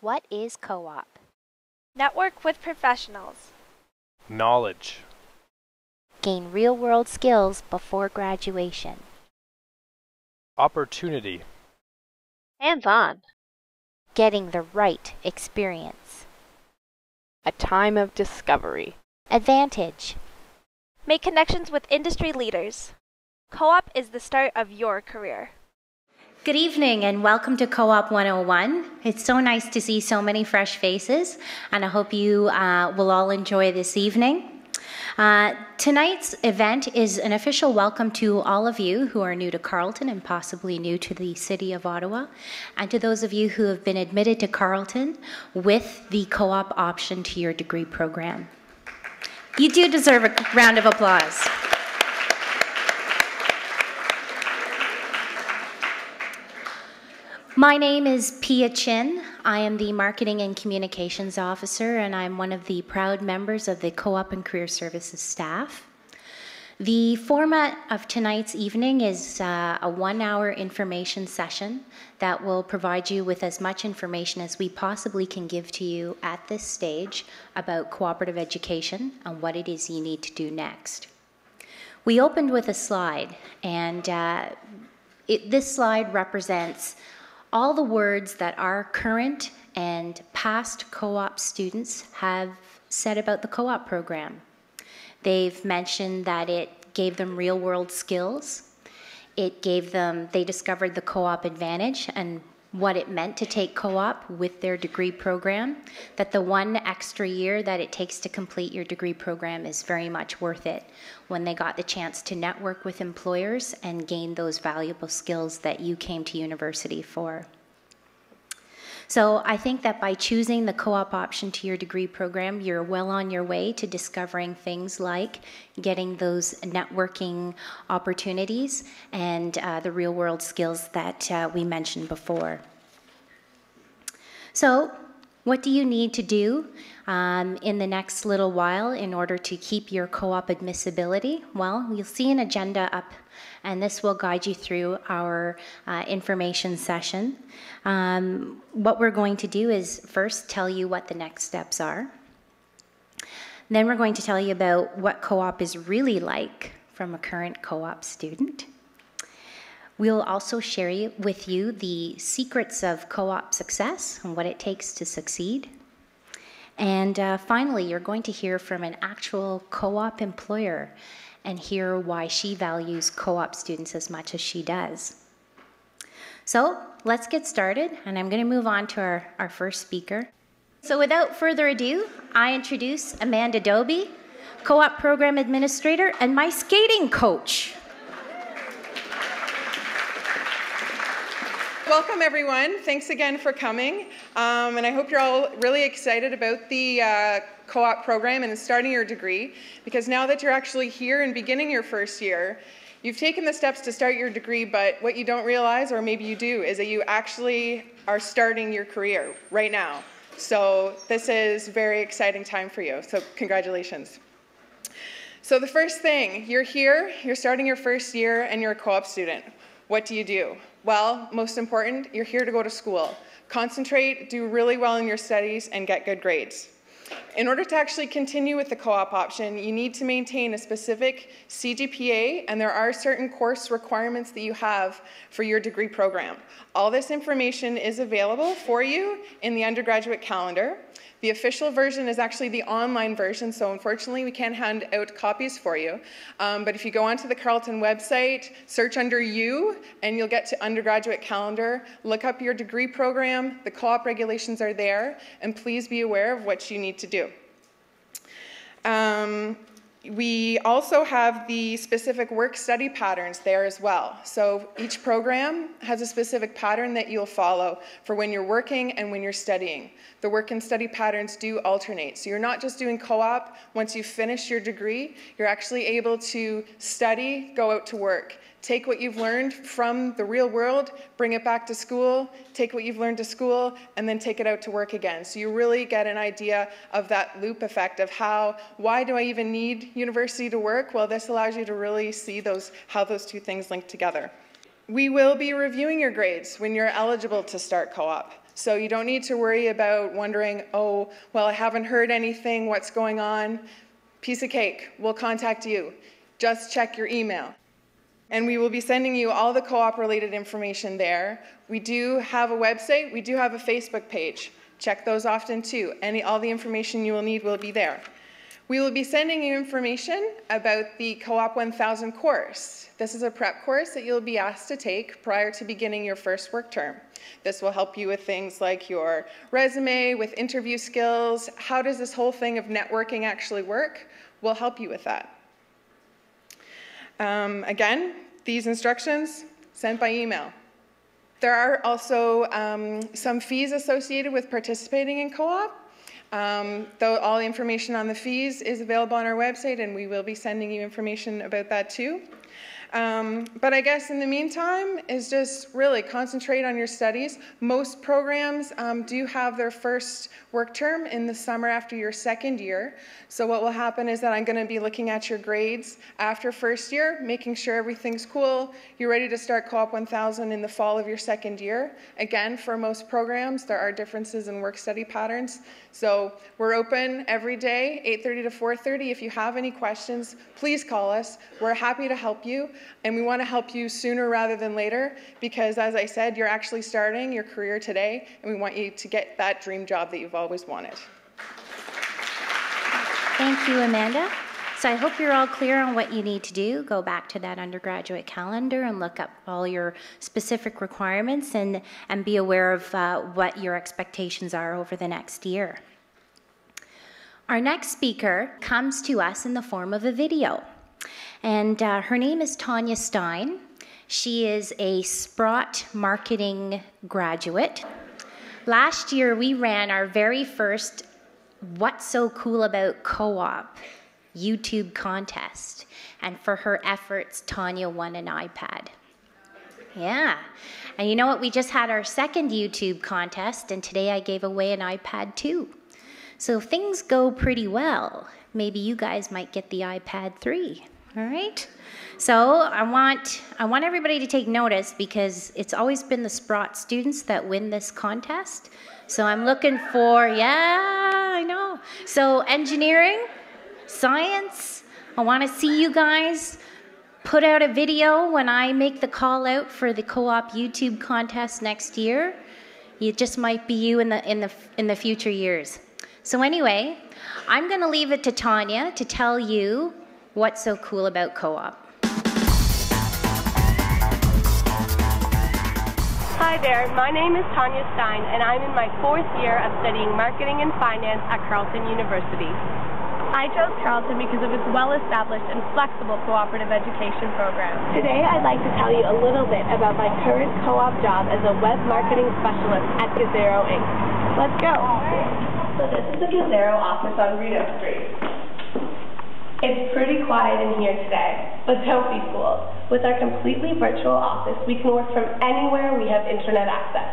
What is co-op? Network with professionals. Knowledge. Gain real-world skills before graduation. Opportunity. Hands-on. Getting the right experience. A time of discovery. Advantage. Make connections with industry leaders. Co-op is the start of your career. Good evening and welcome to Co-op 101. It's so nice to see so many fresh faces, and I hope you will all enjoy this evening. Tonight's event is an official welcome to all of you who are new to Carleton and possibly new to the City of Ottawa, and to those of you who have been admitted to Carleton with the co-op option to your degree program. You do deserve a round of applause. My name is Pia Chin. I am the Marketing and Communications Officer, and I'm one of the proud members of the Co-op and Career Services staff. The format of tonight's evening is a 1-hour information session that will provide you with as much information as we possibly can give to you at this stage about cooperative education and what it is you need to do next. We opened with a slide, and this slide represents all the words that our current and past co-op students have said about the co-op program. They've mentioned that it gave them real-world skills. They discovered the co-op advantage and what it meant to take co-op with their degree program, that the 1 extra year that it takes to complete your degree program is very much worth it when they got the chance to network with employers and gain those valuable skills that you came to university for. So I think that by choosing the co-op option to your degree program, you're well on your way to discovering things like getting those networking opportunities and the real-world skills that we mentioned before. So what do you need to do in the next little while in order to keep your co-op admissibility? Well, you'll see an agenda up, and this will guide you through our information session. What we're going to do is first tell you what the next steps are. Then we're going to tell you about what co-op is really like from a current co-op student. We'll also share with you the secrets of co-op success and what it takes to succeed. And finally, you're going to hear from an actual co-op employer and hear why she values co-op students as much as she does. So let's get started, and I'm going to move on to our first speaker. So without further ado, I introduce Amanda Doby, co-op program administrator and my skating coach. Welcome, everyone. Thanks again for coming. And I hope you're all really excited about the co-op program and starting your degree, because now that you're actually here and beginning your first year, you've taken the steps to start your degree, but what you don't realize, or maybe you do, is that you actually are starting your career right now. So this is a very exciting time for you. So congratulations. So the first thing, you're here, you're starting your first year, and you're a co-op student. What do you do? Well, most important, you're here to go to school. Concentrate, do really well in your studies, and get good grades. In order to actually continue with the co-op option, you need to maintain a specific CGPA, and there are certain course requirements that you have for your degree program. All this information is available for you in the undergraduate calendar. The official version is actually the online version, so unfortunately we can't hand out copies for you. But if you go onto the Carleton website, search under U, and you'll get to undergraduate calendar. Look up your degree program, the co-op regulations are there, and please be aware of what you need to do. We also have the specific work-study patterns there as well. So each program has a specific pattern that you'll follow for when you're working and when you're studying. The work and study patterns do alternate. So you're not just doing co-op. Once you finish your degree, you're actually able to study, go out to work. Take what you've learned from the real world, bring it back to school, take what you've learned to school, and then take it out to work again. So you really get an idea of that loop effect of why do I even need university to work? Well, this allows you to really see how those two things link together. We will be reviewing your grades when you're eligible to start co-op. So you don't need to worry about wondering, oh, well, I haven't heard anything, what's going on? Piece of cake, we'll contact you. Just check your email. And we will be sending you all the co-op related information there. We do have a website, we do have a Facebook page. Check those often too. All the information you will need will be there. We will be sending you information about the Co-op 1000 course. This is a prep course that you'll be asked to take prior to beginning your first work term. This will help you with things like your resume, with interview skills. How does this whole thing of networking actually work? We'll help you with that. Again, these instructions sent by email. There are also some fees associated with participating in co-op. Though all the information on the fees is available on our website, and we will be sending you information about that too. But I guess in the meantime is just really concentrate on your studies. Most programs do have their first work term in the summer after your second year. So what will happen is that I'm going to be looking at your grades after first year, making sure everything's cool. You're ready to start Co-op 1000 in the fall of your second year. Again, for most programs, there are differences in work study patterns. So we're open every day, 8:30 to 4:30. If you have any questions, please call us. We're happy to help you. And we want to help you sooner rather than later because, as I said, you're actually starting your career today, and we want you to get that dream job that you've always wanted. Thank you, Amanda. So I hope you're all clear on what you need to do. Go back to that undergraduate calendar and look up all your specific requirements and be aware of what your expectations are over the next year. Our next speaker comes to us in the form of a video. And her name is Tanya Stein. She is a Sprott marketing graduate. Last year, we ran our very first What's So Cool About Co-op YouTube contest. And for her efforts, Tanya won an iPad. Yeah. And you know what? We just had our second YouTube contest, and today I gave away an iPad too. So if things go pretty well, maybe you guys might get the iPad 3. All right, so I want everybody to take notice because it's always been the Sprott students that win this contest. So I'm looking for, yeah, I know. So engineering, science, I want to see you guys put out a video when I make the call out for the co-op YouTube contest next year. It just might be you in the future years. So anyway, I'm going to leave it to Tanya to tell you what's so cool about co-op. Hi there, my name is Tanya Stein, and I'm in my 4th year of studying marketing and finance at Carleton University. I chose Carleton because of its well-established and flexible cooperative education program. Today, I'd like to tell you a little bit about my current co-op job as a web marketing specialist at Gazero Inc. Let's go. So this is the Gazero office on Rideau Street. It's pretty quiet in here today, but don't be fooled. With our completely virtual office, we can work from anywhere we have internet access.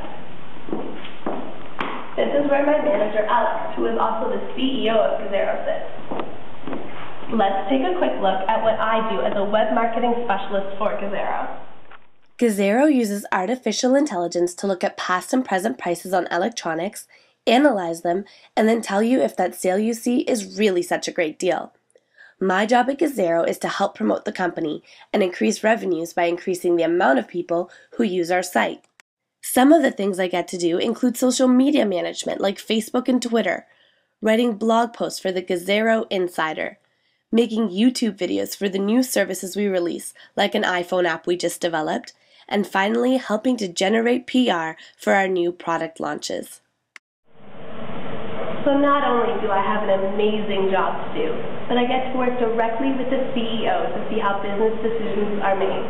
This is where my manager, Alex, who is also the CEO of Gazero, sits. Let's take a quick look at what I do as a web marketing specialist for Gazero. Gazero uses artificial intelligence to look at past and present prices on electronics, analyze them, and then tell you if that sale you see is really such a great deal. My job at Gazero is to help promote the company and increase revenues by increasing the amount of people who use our site. Some of the things I get to do include social media management like Facebook and Twitter, writing blog posts for the Gazero Insider, making YouTube videos for the new services we release like an iPhone app we just developed, and finally helping to generate PR for our new product launches. So not only do I have an amazing job to do, but I get to work directly with the CEO to see how business decisions are made.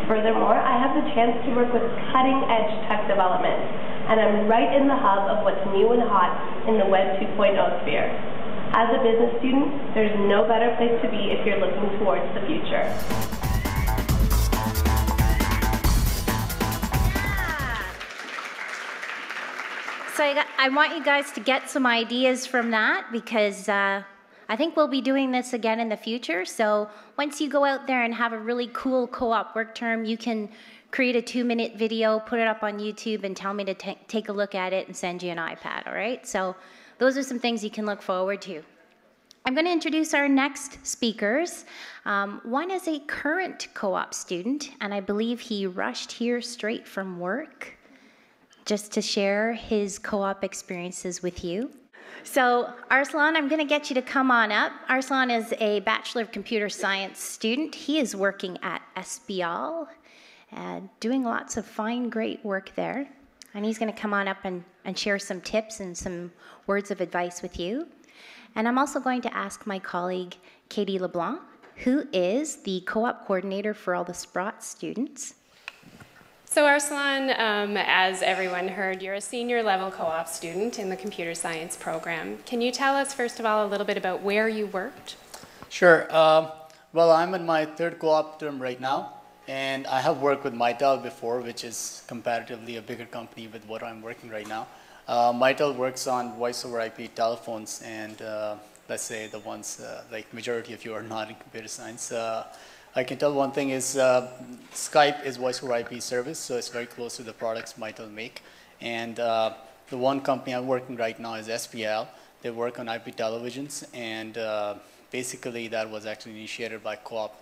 Furthermore, I have the chance to work with cutting-edge tech development, and I'm right in the hub of what's new and hot in the Web 2.0 sphere. As a business student, there's no better place to be if you're looking towards the future. So I want you guys to get some ideas from that because I think we'll be doing this again in the future. So once you go out there and have a really cool co-op work term, you can create a 2-minute video, put it up on YouTube, and tell me to take a look at it and send you an iPad, all right? So those are some things you can look forward to. I'm going to introduce our next speakers. One is a current co-op student, and I believe he rushed here straight from work just to share his co-op experiences with you. So Arslan, I'm going to get you to come on up. Arslan is a Bachelor of Computer Science student. He is working at SBL and doing lots of fine, great work there. And he's going to come on up and share some tips and some words of advice with you. And I'm also going to ask my colleague, Katie LeBlanc, who is the co-op coordinator for all the Sprott students. So Arslan, as everyone heard, you're a senior level co-op student in the computer science program. Can you tell us, first of all, a little bit about where you worked? Sure. Well, I'm in my third co-op term right now, and I have worked with Mital before, which is comparatively a bigger company with what I'm working right now. Mital works on voice over IP telephones, and let's say the ones, like majority of you are not in computer science. I can tell one thing is Skype is voice over IP service, so it's very close to the products Mital make. And the one company I'm working right now is SPL. They work on IP televisions, and basically that was actually initiated by co-op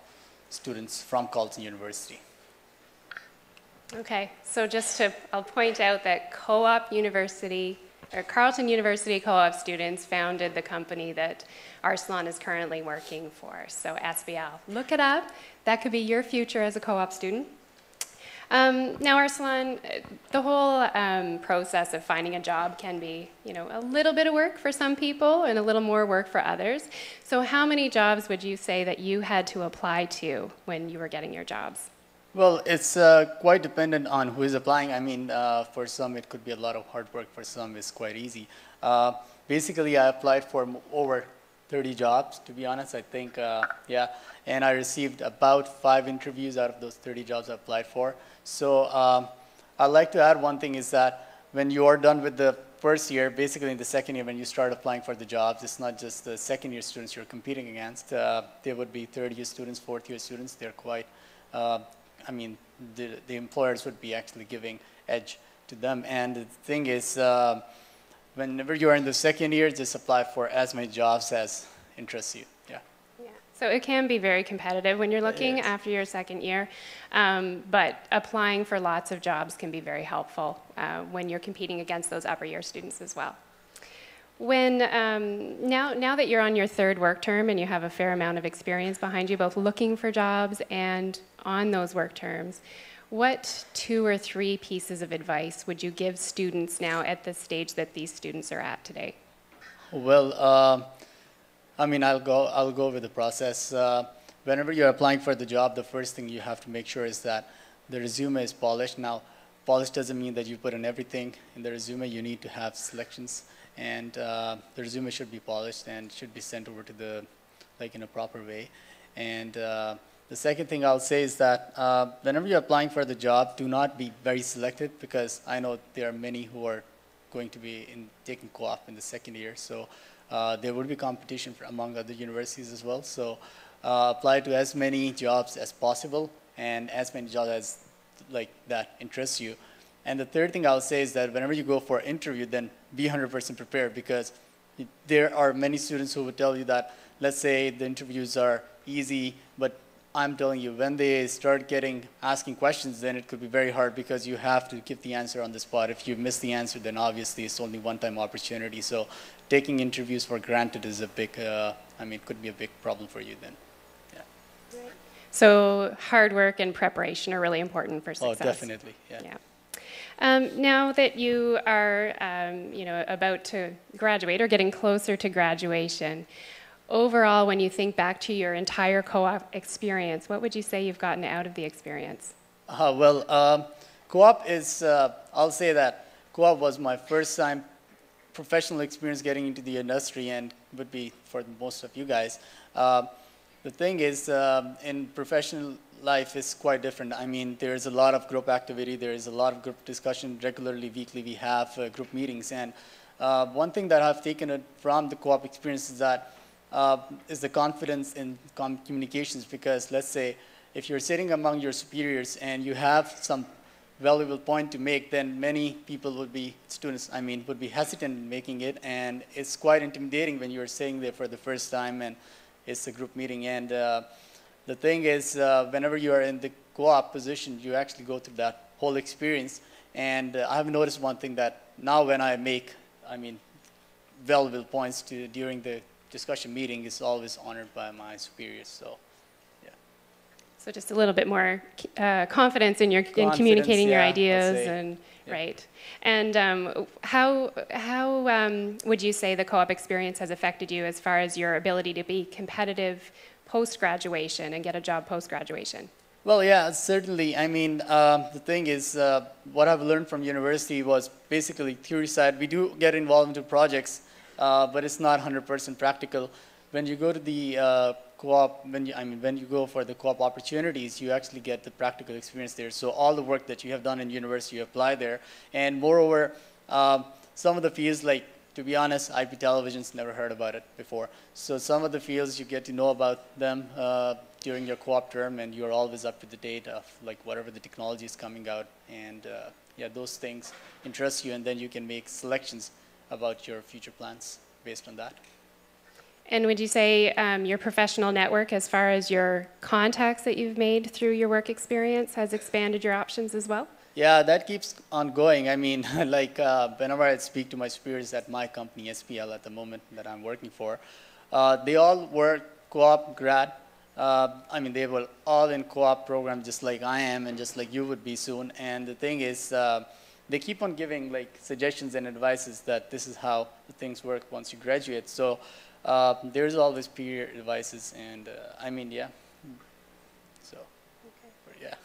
students from Carleton University. Okay, so I'll point out that Carleton University co-op students founded the company that Arslan is currently working for, so SBL. Look it up. That could be your future as a co-op student. Now, Arslan, the whole process of finding a job can be, a little bit of work for some people and a little more work for others. So how many jobs would you say that you had to apply to when you were getting your jobs? Well, it's quite dependent on who is applying. I mean, for some it could be a lot of hard work, for some it's quite easy. Basically, I applied for over 30 jobs, to be honest, I think, yeah. And I received about 5 interviews out of those 30 jobs I applied for. So I'd like to add one thing is that when you are done with the first year, basically in the second year when you start applying for the jobs, it's not just the second year students you're competing against. There would be third year students, fourth year students. They're quite, I mean, the employers would be actually giving edge to them. And the thing is, whenever you're in the second year, just apply for as many jobs as interests you. Yeah. Yeah. So it can be very competitive when you're looking after your second year, but applying for lots of jobs can be very helpful when you're competing against those upper year students as well. When now that you're on your third work term and you have a fair amount of experience behind you, both looking for jobs and on those work terms, what 2 or 3 pieces of advice would you give students now at the stage that these students are at today? Well, I mean, I'll go over the process. Whenever you're applying for the job, the first thing you have to make sure is that the resume is polished. Now, polished doesn't mean that you put in everything in the resume. You need to have selections, and the resume should be polished and should be sent over to the, in a proper way. And the second thing I'll say is that whenever you're applying for the job, do not be very selective, because I know there are many who are going to be taking co-op in the second year. So there will be competition among other universities as well. So apply to as many jobs as possible and as many jobs as that interests you. And the third thing I'll say is that whenever you go for an interview, then be 100% prepared, because there are many students who would tell you that, let's say the interviews are easy, but I'm telling you, when they start asking questions, then it could be very hard, because you have to give the answer on the spot. If you miss the answer, then obviously it's only one-time opportunity. So taking interviews for granted is a big, could be a big problem for you then. Yeah. Right. So hard work and preparation are really important for success. Oh, definitely, yeah. Now that you are, about to graduate or getting closer to graduation, overall, when you think back to your entire co-op experience, what would you say you've gotten out of the experience? Co-op is, I'll say that co-op was my first time professional experience getting into the industry, and would be for most of you guys. The thing is, in professional life is quite different. I mean, there's a lot of group activity, there is a lot of group discussion regularly, weekly we have group meetings. And one thing that I've taken from the co-op experience is that is the confidence in communications, because let's say if you're sitting among your superiors and you have some valuable point to make, then many people would be, students, I mean, would be hesitant in making it, and it's quite intimidating when you're sitting there for the first time and it's a group meeting. And the thing is, whenever you are in the co-op position, you actually go through that whole experience. And I've noticed one thing, that now when I make, I mean, valuable points during the discussion meeting, is always honored by my superiors. So. So just a little bit more confidence in communicating your ideas, and right. And how would you say the co-op experience has affected you as far as your ability to be competitive post-graduation and get a job post-graduation? Well, yeah, certainly. I mean, the thing is, what I've learned from university was basically theory side. We do get involved into projects, but it's not 100% practical. When you go to the co-op, when you go for the co-op opportunities, you actually get the practical experience there. So all the work that you have done in university, you apply there. And moreover, some of the fields, like, to be honest, IP television's never heard about it before. So some of the fields, you get to know about them during your co-op term, and you're always up to the date of like whatever the technology is coming out. And yeah, those things interest you, and then you can make selections about your future plans based on that. And would you say your professional network, as far as your contacts that you've made through your work experience, has expanded your options as well? Yeah, that keeps on going. I mean, like whenever I speak to my superiors at my company, SPL, at the moment that I'm working for, they all were co-op grad. I mean, they were all in co-op program just like I am and just like you would be soon. And the thing is, they keep on giving like suggestions and advices that this is how the things work once you graduate. So there's always peer advices, and I mean, yeah. So, yeah.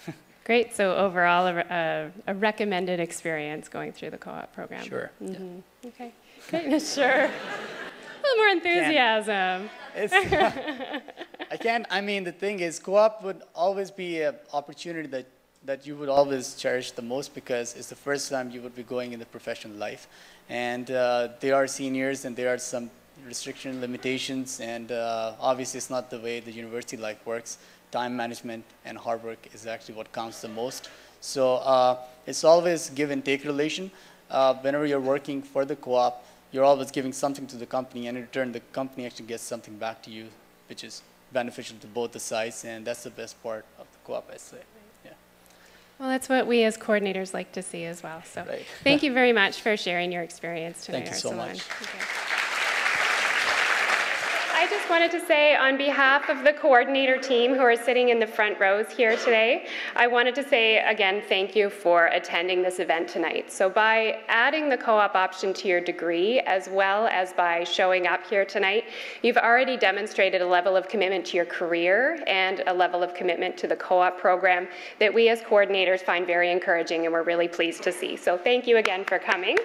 Great. So overall, a recommended experience going through the co-op program. Sure. Mm-hmm. Yeah. Okay. Great. Sure. A little more enthusiasm. I mean, the thing is, co-op would always be an opportunity that you would always cherish the most, because it's the first time you would be going in the professional life. And there are seniors, and there are some restriction limitations, and obviously it's not the way the university life works. Time management and hard work is actually what counts the most. So it's always give and take relation. Whenever you're working for the co-op, you're always giving something to the company, and in return the company actually gets something back to you, which is beneficial to both the sides, and that's the best part of the co-op, I say. Yeah. Well, that's what we as coordinators like to see as well. So right. Thank you very much for sharing your experience tonight. Thank you so much. Okay. I just wanted to say, on behalf of the coordinator team who are sitting in the front rows here today, I wanted to say again thank you for attending this event tonight. So by adding the co-op option to your degree, as well as by showing up here tonight, you've already demonstrated a level of commitment to your career and a level of commitment to the co-op program that we as coordinators find very encouraging, and we're really pleased to see. So thank you again for coming.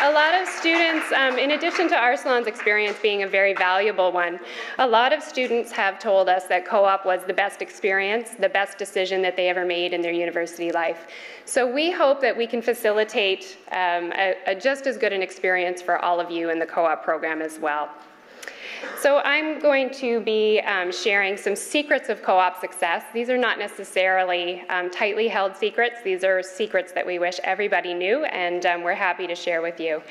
A lot of students, in addition to Arsalan's experience being a very valuable one, a lot of students have told us that co-op was the best experience, the best decision that they ever made in their university life. So we hope that we can facilitate a just as good an experience for all of you in the co-op program as well. So I'm going to be sharing some secrets of co-op success. These are not necessarily tightly held secrets. These are secrets that we wish everybody knew, and we're happy to share with you.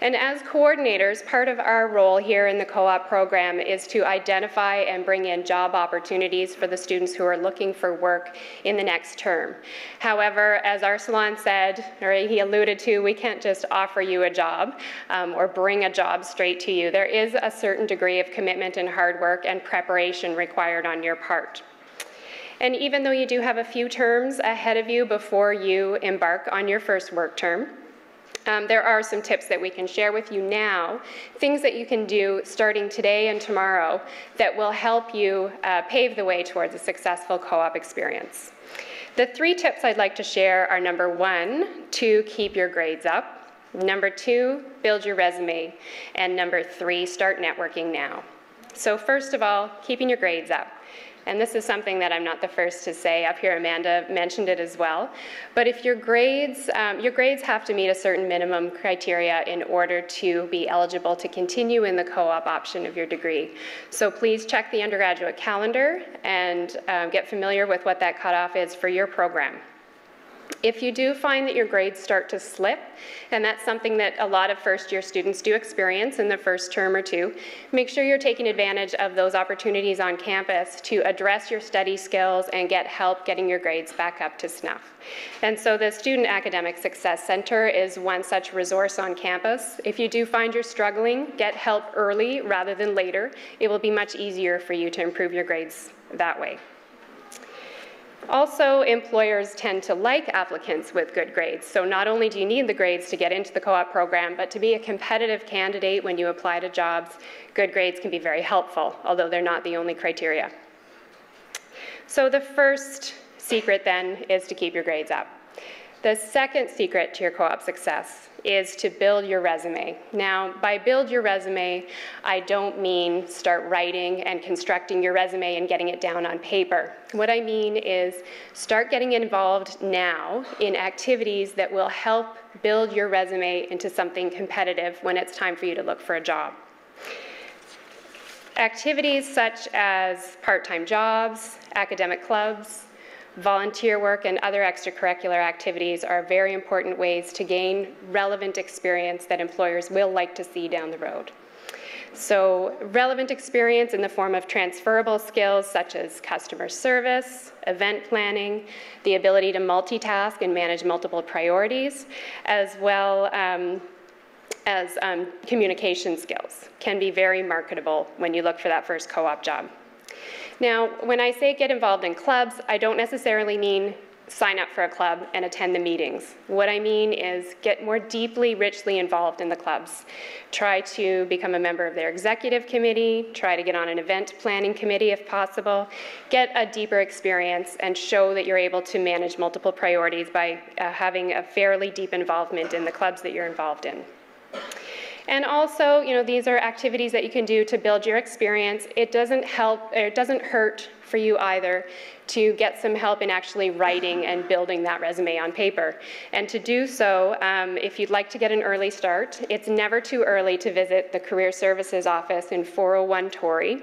And as coordinators, part of our role here in the co-op program is to identify and bring in job opportunities for the students who are looking for work in the next term. However, as Arsalan said, or he alluded to, we can't just offer you a job or bring a job straight to you. There is a certain degree of commitment and hard work and preparation required on your part. And even though you do have a few terms ahead of you before you embark on your first work term, there are some tips that we can share with you now, things that you can do starting today and tomorrow that will help you pave the way towards a successful co-op experience. The 3 tips I'd like to share are: number 1, to keep your grades up; number 2, build your resume; and number 3, start networking now. So first of all, keeping your grades up. And this is something that I'm not the first to say. Up here, Amanda mentioned it as well. But if your grades have to meet a certain minimum criteria in order to be eligible to continue in the co-op option of your degree. So please check the undergraduate calendar and get familiar with what that cutoff is for your program. If you do find that your grades start to slip, and that's something that a lot of first-year students do experience in the first term or two, make sure you're taking advantage of those opportunities on campus to address your study skills and get help getting your grades back up to snuff. And so the Student Academic Success Center is one such resource on campus. If you do find you're struggling, get help early rather than later. It will be much easier for you to improve your grades that way. Also, employers tend to like applicants with good grades. So not only do you need the grades to get into the co-op program, but to be a competitive candidate when you apply to jobs, good grades can be very helpful, although they're not the only criteria. So the first secret then is to keep your grades up. The second secret to your co-op success is to build your resume. Now, by build your resume, I don't mean start writing and constructing your resume and getting it down on paper. What I mean is start getting involved now in activities that will help build your resume into something competitive when it's time for you to look for a job. Activities such as part-time jobs, academic clubs, volunteer work, and other extracurricular activities are very important ways to gain relevant experience that employers will like to see down the road. So relevant experience in the form of transferable skills such as customer service, event planning, the ability to multitask and manage multiple priorities, as well as communication skills can be very marketable when you look for that first co-op job. Now, when I say get involved in clubs, I don't necessarily mean sign up for a club and attend the meetings. What I mean is get more deeply, richly involved in the clubs. Try to become a member of their executive committee, try to get on an event planning committee if possible, get a deeper experience and show that you're able to manage multiple priorities by having a fairly deep involvement in the clubs that you're involved in. And also, these are activities that you can do to build your experience. It doesn't hurt for you either to get some help in actually writing and building that resume on paper. And to do so, if you'd like to get an early start, it's never too early to visit the Career Services office in 401 Torrey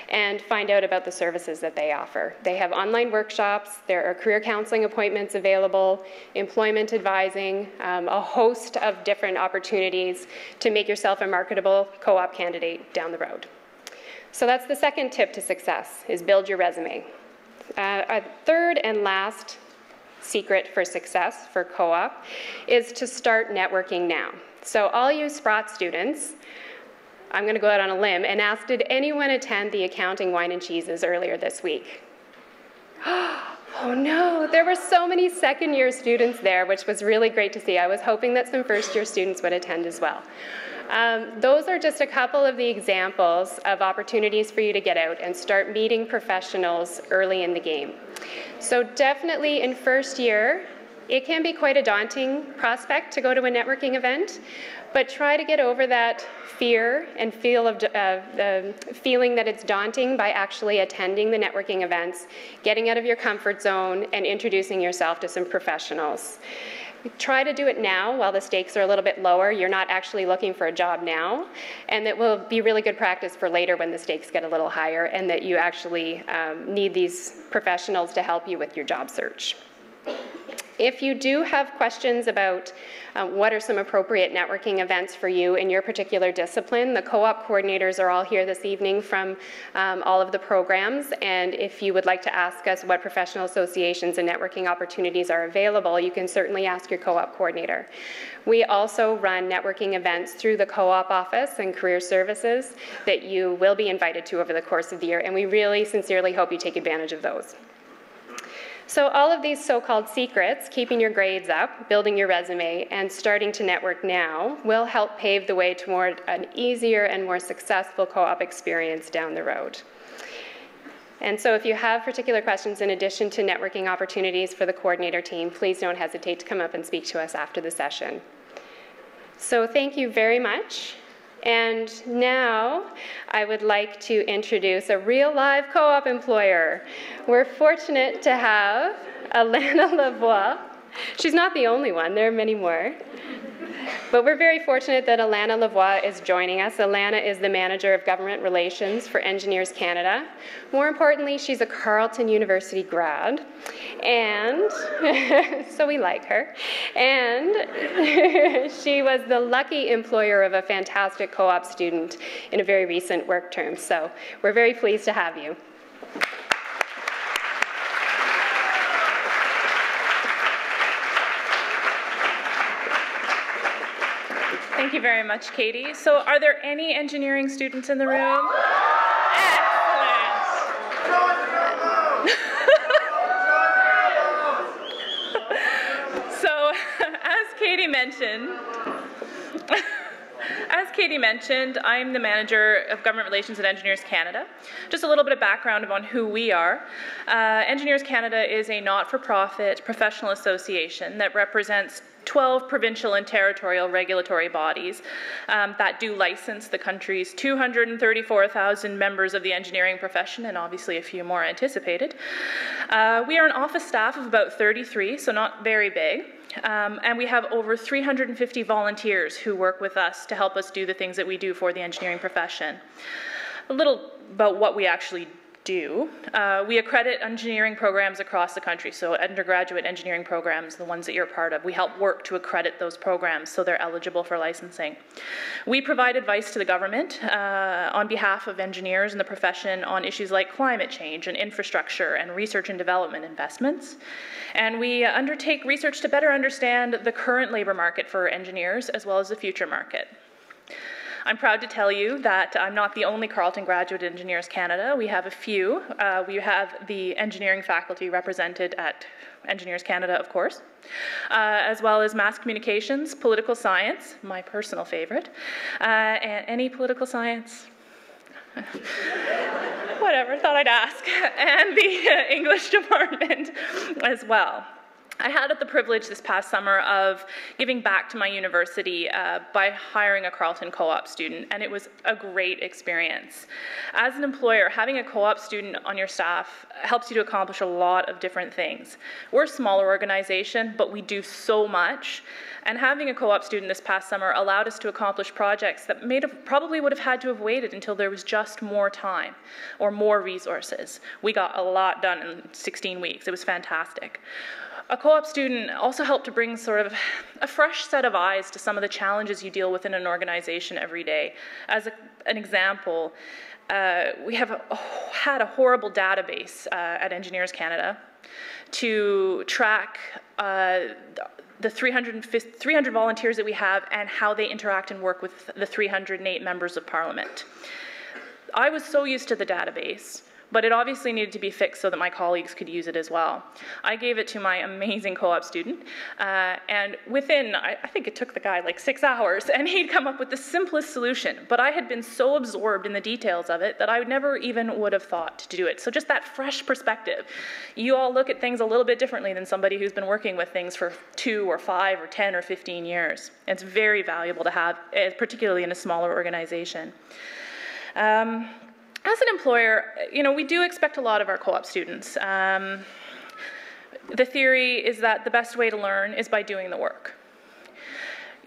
and find out about the services that they offer. They have online workshops, there are career counseling appointments available, employment advising, a host of different opportunities to make yourself a marketable co-op candidate down the road. So that's the second tip to success, is build your resume. A third and last secret for success for co-op is to start networking now. So all you Sprott students, I'm going to go out on a limb and ask, did anyone attend the accounting wine and cheeses earlier this week? Oh no, there were so many second-year students there, which was really great to see. I was hoping that some first-year students would attend as well. Those are just a couple of the examples of opportunities for you to get out and start meeting professionals early in the game. So definitely in first year, it can be quite a daunting prospect to go to a networking event, but try to get over that fear and feeling that it's daunting by actually attending the networking events, getting out of your comfort zone, and introducing yourself to some professionals. Try to do it now while the stakes are a little bit lower. You're not actually looking for a job now, and that will be really good practice for later when the stakes get a little higher and that you actually need these professionals to help you with your job search. If you do have questions about what are some appropriate networking events for you in your particular discipline, the co-op coordinators are all here this evening from all of the programs, and if you would like to ask us what professional associations and networking opportunities are available, you can certainly ask your co-op coordinator. We also run networking events through the co-op office and career services that you will be invited to over the course of the year, and we really sincerely hope you take advantage of those. So all of these so-called secrets, keeping your grades up, building your resume, and starting to network now, will help pave the way toward an easier and more successful co-op experience down the road. And so if you have particular questions in addition to networking opportunities for the coordinator team, please don't hesitate to come up and speak to us after the session. So thank you very much. And now I would like to introduce a real live co-op employer. We're fortunate to have Alana Lavoie. She's not the only one, there are many more. But we're very fortunate that Alana Lavoie is joining us. Alana is the Manager of Government Relations for Engineers Canada. More importantly, she's a Carleton University grad, and so we like her. And she was the lucky employer of a fantastic co-op student in a very recent work term. So we're very pleased to have you. Thank you very much, Katie. So are there any engineering students in the room? Excellent. So as Katie mentioned, I'm the Manager of Government Relations at Engineers Canada. Just a little bit of background on who we are. Engineers Canada is a not-for-profit professional association that represents 12 provincial and territorial regulatory bodies that do license the country's 234,000 members of the engineering profession, and obviously a few more anticipated. We are an office staff of about 33, so not very big. And we have over 350 volunteers who work with us to help us do the things that we do for the engineering profession. A little about what we actually do. We accredit engineering programs across the country, so undergraduate engineering programs, the ones that you're part of. We help work to accredit those programs so they're eligible for licensing. We provide advice to the government on behalf of engineers in the profession on issues like climate change and infrastructure and research and development investments. And we undertake research to better understand the current labor market for engineers as well as the future market. I'm proud to tell you that I'm not the only Carleton graduate at Engineers Canada. We have a few. We have the engineering faculty represented at Engineers Canada, of course, as well as mass communications, political science, my personal favorite, and any political science. Whatever, thought I'd ask, and the English department as well. I had the privilege this past summer of giving back to my university by hiring a Carleton co-op student, and it was a great experience. As an employer, having a co-op student on your staff helps you to accomplish a lot of different things. We're a smaller organization, but we do so much, and having a co-op student this past summer allowed us to accomplish projects that probably would have had to have waited until there was just more time or more resources. We got a lot done in 16 weeks. It was fantastic. A co-op student also helped to bring sort of a fresh set of eyes to some of the challenges you deal with in an organization every day. As an example, we have had a horrible database at Engineers Canada to track the 300 volunteers that we have and how they interact and work with the 308 members of Parliament. I was so used to the database, but it obviously needed to be fixed so that my colleagues could use it as well. I gave it to my amazing co-op student, and within, I think it took the guy like 6 hours, and he'd come up with the simplest solution, but I had been so absorbed in the details of it that I never even would have thought to do it. So just that fresh perspective. You all look at things a little bit differently than somebody who's been working with things for 2 or 5 or 10 or 15 years. It's very valuable to have, particularly in a smaller organization. As an employer, we do expect a lot of our co-op students. The theory is that the best way to learn is by doing the work.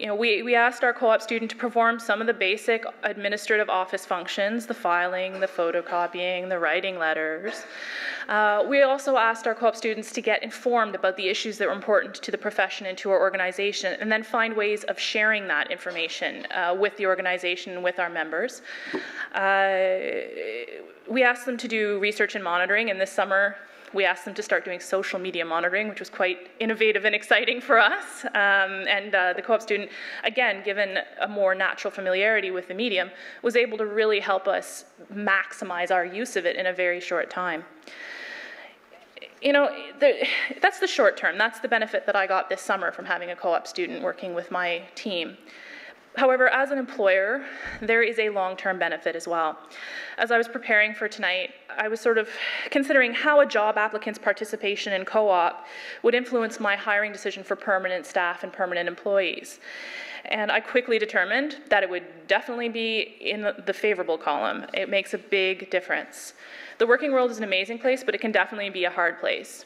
We asked our co-op student to perform some of the basic administrative office functions, the filing, the photocopying, the writing letters. We also asked our co-op students to get informed about the issues that were important to the profession and to our organization, and then find ways of sharing that information with the organization and with our members. We asked them to do research and monitoring, and this summer we asked them to start doing social media monitoring, which was quite innovative and exciting for us. The co-op student, again, given a more natural familiarity with the medium, was able to really help us maximize our use of it in a very short time. That's the short term. That's the benefit that I got this summer from having a co-op student working with my team. However, as an employer, there is a long-term benefit as well. As I was preparing for tonight, I was sort of considering how a job applicant's participation in co-op would influence my hiring decision for permanent staff and permanent employees. And I quickly determined that it would definitely be in the favorable column. It makes a big difference. The working world is an amazing place, but it can definitely be a hard place.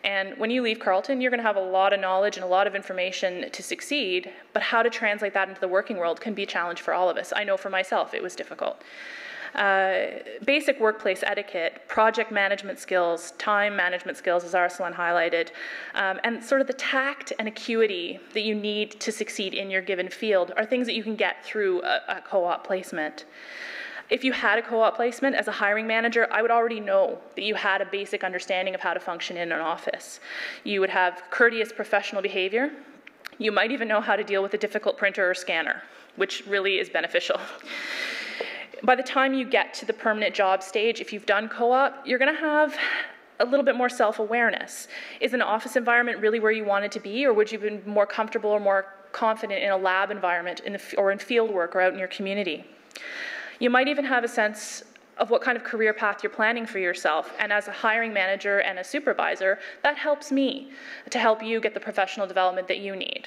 And when you leave Carleton, you're going to have a lot of knowledge and a lot of information to succeed, but how to translate that into the working world can be a challenge for all of us. I know for myself it was difficult. Basic workplace etiquette, project management skills, time management skills, as Arsalan highlighted, and sort of the tact and acuity that you need to succeed in your given field are things that you can get through a co-op placement. If you had a co-op placement as a hiring manager, I would already know that you had a basic understanding of how to function in an office. You would have courteous professional behavior. You might even know how to deal with a difficult printer or scanner, which really is beneficial. By the time you get to the permanent job stage, if you've done co-op, you're going to have a little bit more self-awareness. Is an office environment really where you wanted to be, or would you have been more comfortable or more confident in a lab environment or in field work or out in your community? You might even have a sense of what kind of career path you're planning for yourself, and as a hiring manager and a supervisor, that helps me to help you get the professional development that you need.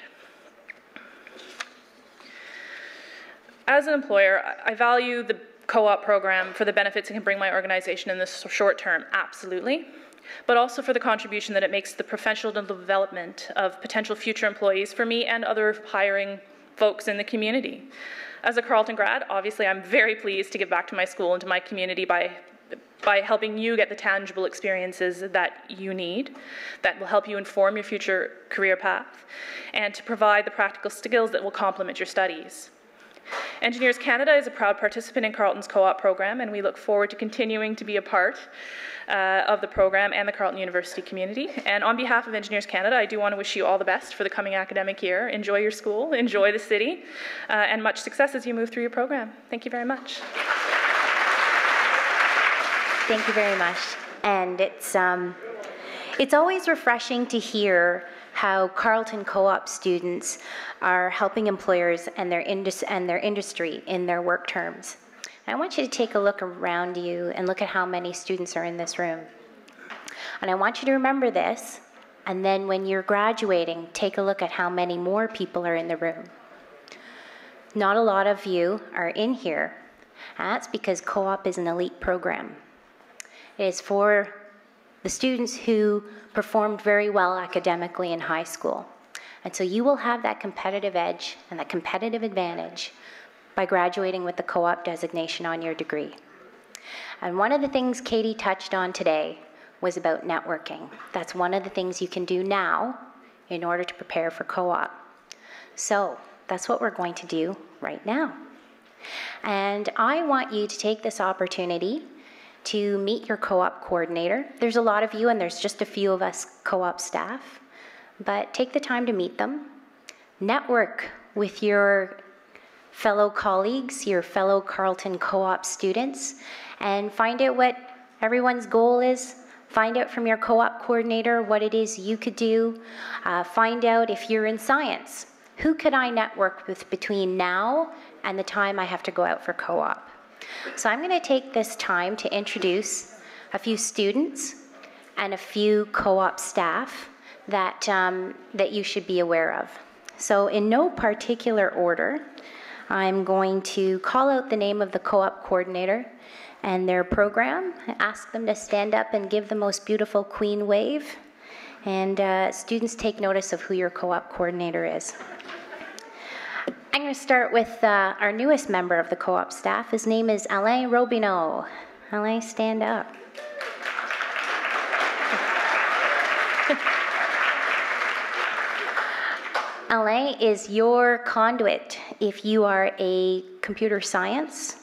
As an employer, I value the co-op program for the benefits it can bring my organization in the short term, absolutely, but also for the contribution that it makes to the professional development of potential future employees for me and other hiring folks in the community. As a Carleton grad, obviously I'm very pleased to give back to my school and to my community by helping you get the tangible experiences that you need, that will help you inform your future career path, and to provide the practical skills that will complement your studies. Engineers Canada is a proud participant in Carleton's co-op program, and we look forward to continuing to be a part of the program and the Carleton University community. And on behalf of Engineers Canada, I do want to wish you all the best for the coming academic year. Enjoy your school, enjoy the city, and much success as you move through your program. Thank you very much. Thank you very much. And it's always refreshing to hear how Carleton co-op students are helping employers and their industry in their work terms. I want you to take a look around you and look at how many students are in this room. And I want you to remember this, and then when you're graduating, take a look at how many more people are in the room. Not a lot of you are in here, and that's because co-op is an elite program. It is for the students who performed very well academically in high school. And so you will have that competitive edge and that competitive advantage by graduating with the co-op designation on your degree. And one of the things Katie touched on today was about networking. That's one of the things you can do now in order to prepare for co-op. So that's what we're going to do right now. And I want you to take this opportunity to meet your co-op coordinator. There's a lot of you, and there's just a few of us co-op staff, but take the time to meet them. Network with your fellow colleagues, your fellow Carleton co-op students, and find out what everyone's goal is. Find out from your co-op coordinator what it is you could do. Find out if you're in science. Who could I network with between now and the time I have to go out for co-op? So I'm going to take this time to introduce a few students and a few co-op staff that you should be aware of. So in no particular order, I'm going to call out the name of the co-op coordinator and their program, ask them to stand up and give the most beautiful queen wave, and students take notice of who your co-op coordinator is. I'm going to start with our newest member of the co-op staff. His name is Alain Robineau. Alain, stand up. Alain is your conduit if you are a computer science,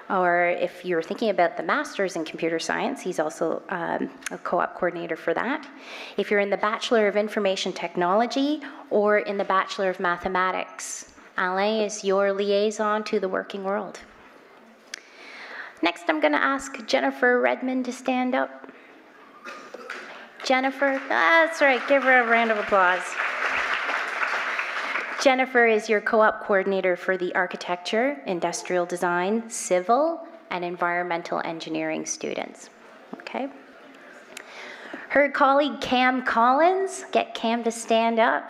or if you're thinking about the master's in computer science, he's also a co-op coordinator for that. If you're in the Bachelor of Information Technology or in the Bachelor of Mathematics, Alain is your liaison to the working world. Next, I'm going to ask Jennifer Redmond to stand up. Jennifer, that's right, give her a round of applause. Jennifer is your co-op coordinator for the architecture, industrial design, civil, and environmental engineering students. Okay. Her colleague Cam Collins, get Cam to stand up.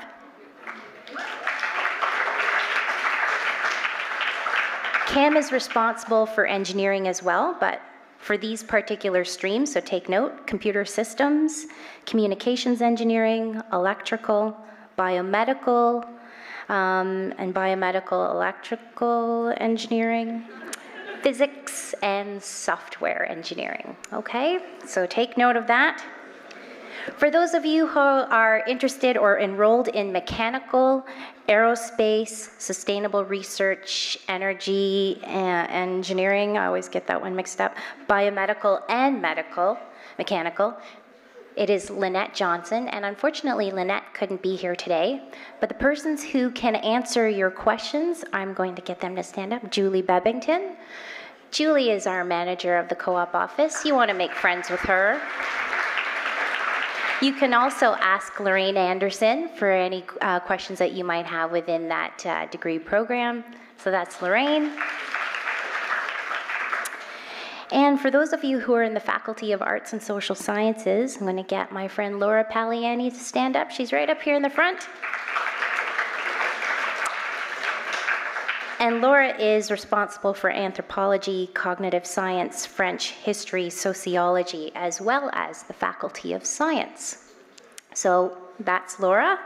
Cam is responsible for engineering as well, but for these particular streams, so take note, computer systems, communications engineering, electrical, biomedical, and biomedical electrical engineering, physics, and software engineering. Okay, so take note of that. For those of you who are interested or enrolled in mechanical, aerospace, sustainable research, energy, engineering, I always get that one mixed up, biomedical and mechanical, it is Lynette Johnson, and unfortunately Lynette couldn't be here today, but the persons who can answer your questions, I'm going to get them to stand up. Julie Bebbington. Julie is our manager of the co-op office. You want to make friends with her. You can also ask Lorraine Anderson for any questions that you might have within that degree program. So that's Lorraine. And for those of you who are in the Faculty of Arts and Social Sciences, I'm going to get my friend Laura Paliani to stand up. She's right up here in the front. And Laura is responsible for anthropology, cognitive science, French, history, sociology, as well as the Faculty of Science. So that's Laura.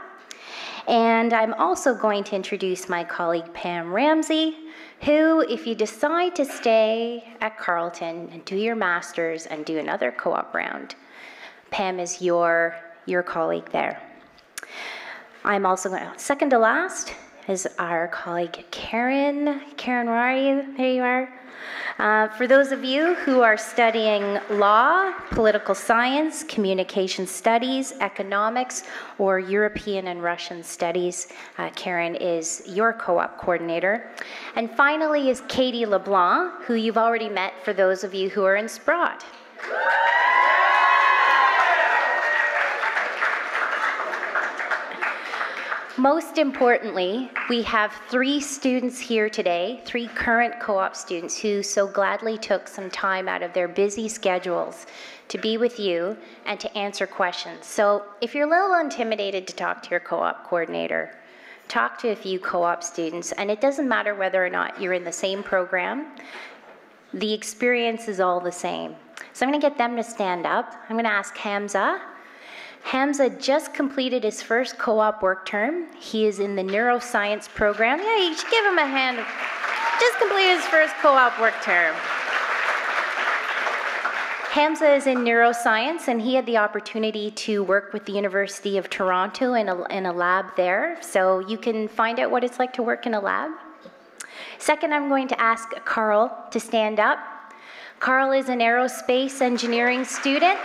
And I'm also going to introduce my colleague Pam Ramsey, who, if you decide to stay at Carleton and do your master's and do another co-op round, Pam is your colleague there. I'm also going to, second to last, is our colleague Karen. Karen, where are you? There you are. For those of you who are studying law, political science, communication studies, economics, or European and Russian studies, Karen is your co-op coordinator. And finally is Katie LeBlanc, who you've already met for those of you who are in Sprott. Most importantly, we have 3 students here today, 3 current co-op students who so gladly took some time out of their busy schedules to be with you and to answer questions. So if you're a little intimidated to talk to your co-op coordinator, talk to a few co-op students, and it doesn't matter whether or not you're in the same program, the experience is all the same. So I'm going to get them to stand up. I'm going to ask Hamza. Hamza just completed his first co-op work term. He is in the neuroscience program. Yeah, you should give him a hand. Just completed his first co-op work term. Hamza is in neuroscience, and he had the opportunity to work with the University of Toronto in a lab there. So you can find out what it's like to work in a lab. Second, I'm going to ask Carl to stand up. Carl is an aerospace engineering student.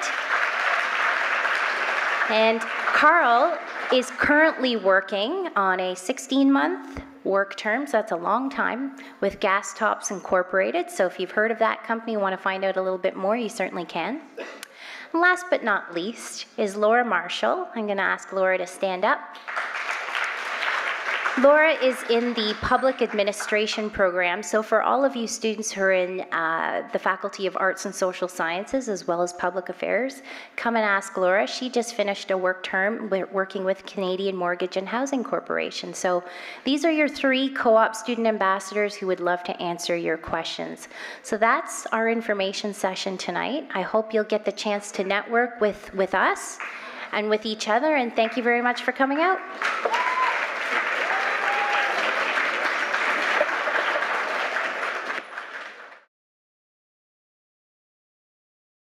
And Carl is currently working on a 16-month work term, so that's a long time, with Gas Tops Incorporated. So if you've heard of that company and want to find out a little bit more, you certainly can. And last but not least is Laura Marshall. I'm going to ask Laura to stand up. Laura is in the public administration program, so for all of you students who are in the Faculty of Arts and Social Sciences as well as Public Affairs, come and ask Laura. She just finished a work term working with Canadian Mortgage and Housing Corporation. So these are your 3 co-op student ambassadors who would love to answer your questions. So that's our information session tonight. I hope you'll get the chance to network with us and with each other, and thank you very much for coming out.